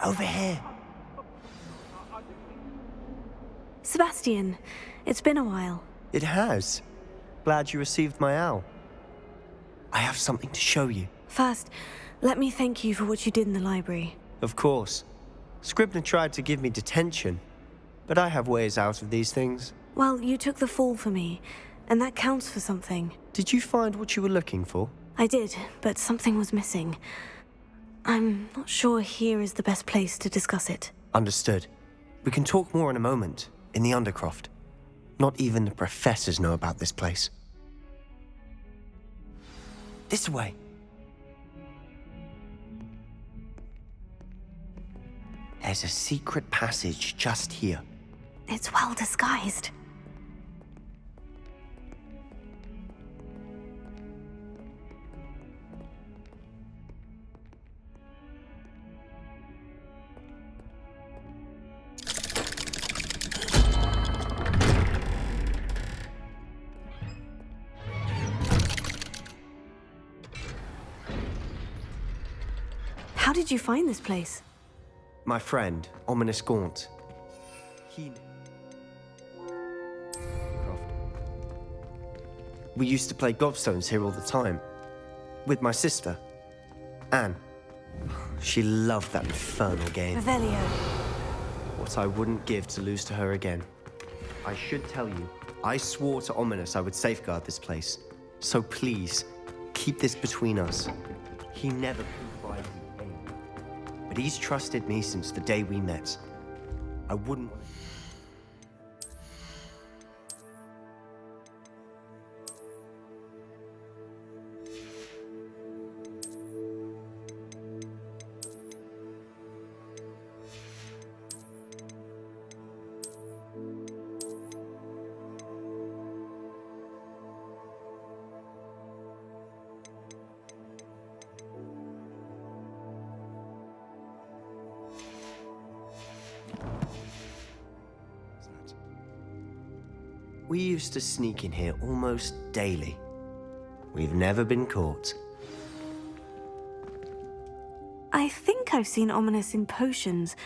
Over here. Sebastian, it's been a while. It has. Glad you received my owl. I have something to show you. First, let me thank you for what you did in the library. Of course. Scribner tried to give me detention, but I have ways out of these things. Well, you took the fall for me, and that counts for something. Did you find what you were looking for? I did, but something was missing. I'm not sure here is the best place to discuss it. Understood. We can talk more in a moment, in the Undercroft. Not even the professors know about this place. This way. There's a secret passage just here. It's well disguised. How did you find this place? My friend, Ominous Gaunt. He... We used to play gobstones here all the time. With my sister, Anne. She loved that infernal game. Revelio. What I wouldn't give to lose to her again. I should tell you, I swore to Ominous I would safeguard this place. So please, keep this between us. He never provided me, but he's trusted me since the day we met. I wouldn't want to... We used to sneak in here almost daily. We've never been caught. I think I've seen Ominous in potions.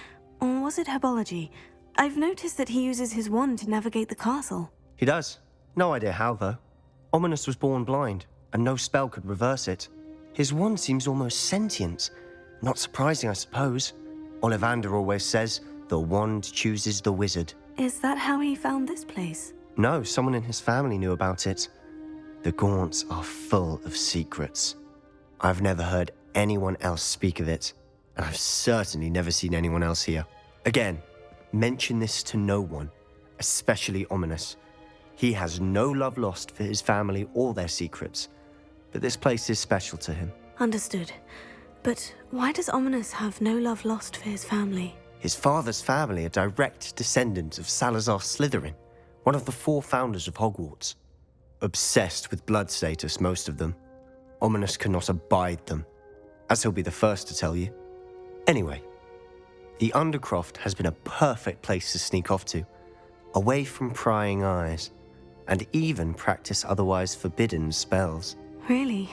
Or was it herbology? I've noticed that he uses his wand to navigate the castle. He does. No idea how, though. Ominous was born blind, and no spell could reverse it. His wand seems almost sentient. Not surprising, I suppose. Ollivander always says, the wand chooses the wizard. Is that how he found this place? No, someone in his family knew about it. The Gaunts are full of secrets. I've never heard anyone else speak of it, and I've certainly never seen anyone else here. Again, mention this to no one, especially Ominous. He has no love lost for his family or their secrets, but this place is special to him. Understood. But why does Ominous have no love lost for his family? His father's family are direct descendants of Salazar Slytherin, one of the 4 founders of Hogwarts. Obsessed with blood status, most of them. Ominous cannot abide them, as he'll be the first to tell you. Anyway, the Undercroft has been a perfect place to sneak off to, away from prying eyes, and even practice otherwise forbidden spells. Really?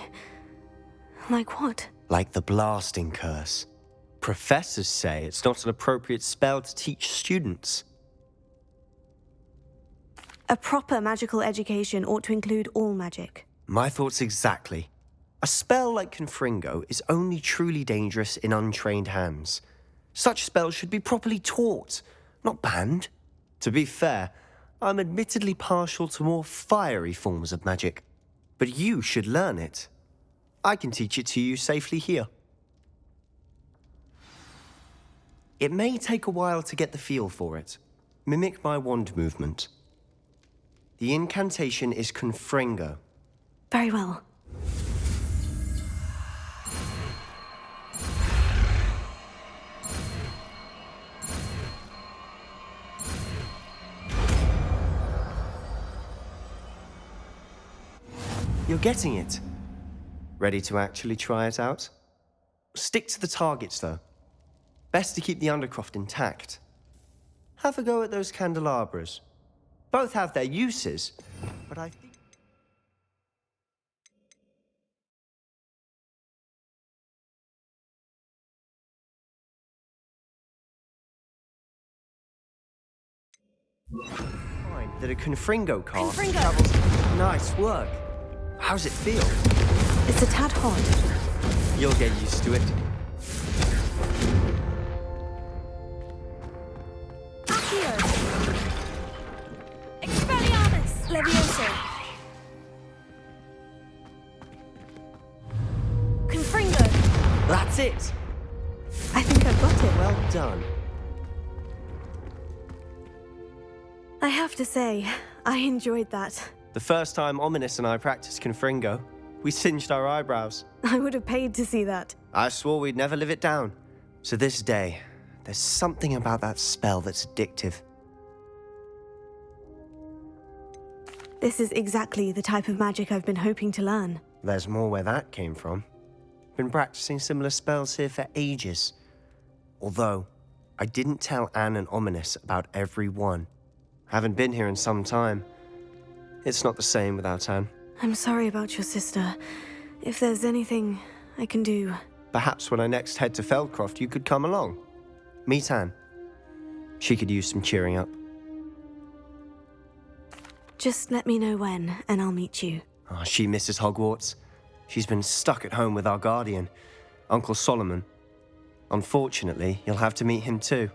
Like what? Like the blasting curse. Professors say it's not an appropriate spell to teach students. A proper magical education ought to include all magic. My thoughts exactly. A spell like Confringo is only truly dangerous in untrained hands. Such spells should be properly taught, not banned. To be fair, I'm admittedly partial to more fiery forms of magic. But you should learn it. I can teach it to you safely here. It may take a while to get the feel for it. Mimic my wand movement. The incantation is Confringo. Very well. You're getting it. Ready to actually try it out? Stick to the targets, though. Best to keep the Undercroft intact. Have a go at those candelabras. Both have their uses, but I think... Fine, that a Confringo cast travels... Nice work. How's it feel? It's a tad hot. You'll get used to it. Expelliarmus! Levioso! Confringo! That's it! I think I've got it. Well done. I have to say, I enjoyed that. The first time Ominous and I practiced Confringo, we singed our eyebrows. I would have paid to see that. I swore we'd never live it down. To this day, there's something about that spell that's addictive. This is exactly the type of magic I've been hoping to learn. There's more where that came from. Been practicing similar spells here for ages. Although, I didn't tell Anne and Ominous about every one. Haven't been here in some time. It's not the same without Anne. I'm sorry about your sister. If there's anything I can do... Perhaps when I next head to Feldcroft, you could come along. Meet Anne. She could use some cheering up. Just let me know when, and I'll meet you. Oh, she misses Hogwarts. She's been stuck at home with our guardian, Uncle Solomon. Unfortunately, you'll have to meet him too.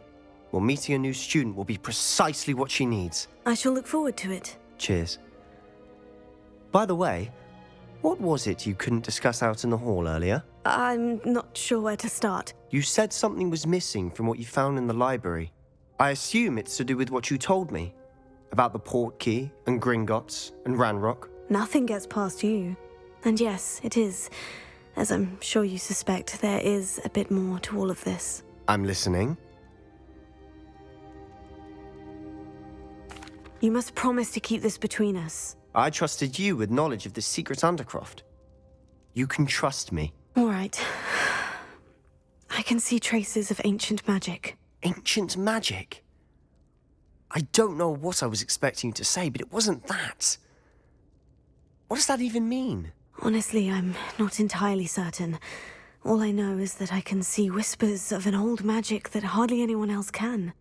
Well, meeting a new student will be precisely what she needs. I shall look forward to it. Cheers. By the way, what was it you couldn't discuss out in the hall earlier? I'm not sure where to start. You said something was missing from what you found in the library. I assume it's to do with what you told me. About the Portkey, and Gringotts, and Ranrock. Nothing gets past you. And yes, it is. As I'm sure you suspect, there is a bit more to all of this. I'm listening. You must promise to keep this between us. I trusted you with knowledge of this secret undercroft. You can trust me. All right. I can see traces of ancient magic. Ancient magic? I don't know what I was expecting you to say, but it wasn't that. What does that even mean? Honestly, I'm not entirely certain. All I know is that I can see whispers of an old magic that hardly anyone else can.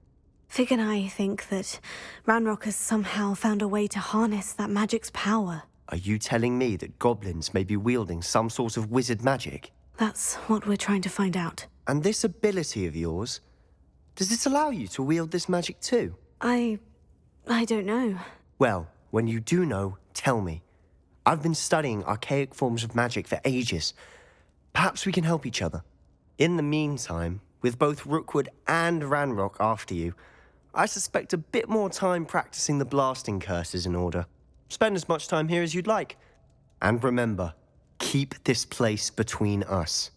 Fig and I think that Ranrock has somehow found a way to harness that magic's power. Are you telling me that goblins may be wielding some sort of wizard magic? That's what we're trying to find out. And this ability of yours, does it allow you to wield this magic too? I don't know. Well, when you do know, tell me. I've been studying archaic forms of magic for ages. Perhaps we can help each other. In the meantime, with both Rookwood and Ranrock after you, I suspect a bit more time practicing the blasting curses in order. Spend as much time here as you'd like. And remember, keep this place between us.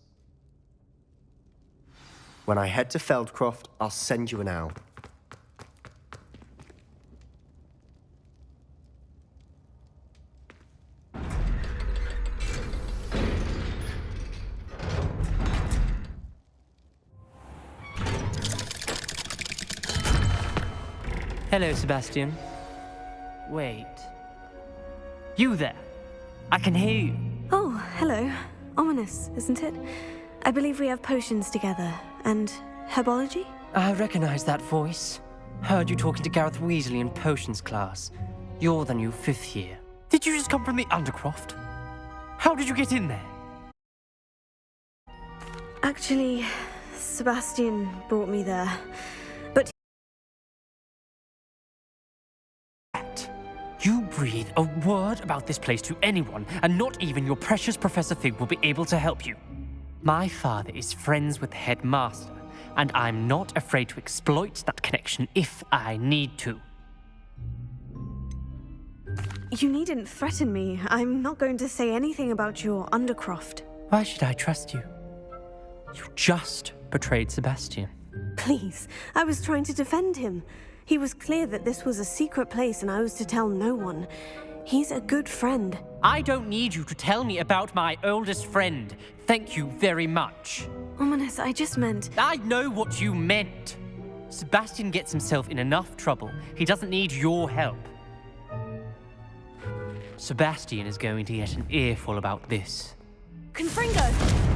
When I head to Feldcroft, I'll send you an owl. Hello, Sebastian. Wait. You there? I can hear you. Oh, hello. Ominous, isn't it? I believe we have potions together. And herbology? I recognize that voice. Heard you talking to Gareth Weasley in potions class. You're the new 5th year. Did you just come from the Undercroft? How did you get in there? Actually, Sebastian brought me there. But You breathe a word about this place to anyone, and not even your precious Professor Fig will be able to help you. My father is friends with the headmaster, and I'm not afraid to exploit that connection if I need to. You needn't threaten me. I'm not going to say anything about your Undercroft. Why should I trust you? You just betrayed Sebastian. Please, I was trying to defend him. He was clear that this was a secret place and I was to tell no one. He's a good friend. I don't need you to tell me about my oldest friend. Thank you very much. Ominous, I just meant... I know what you meant. Sebastian gets himself in enough trouble. He doesn't need your help. Sebastian is going to get an earful about this. Confringo!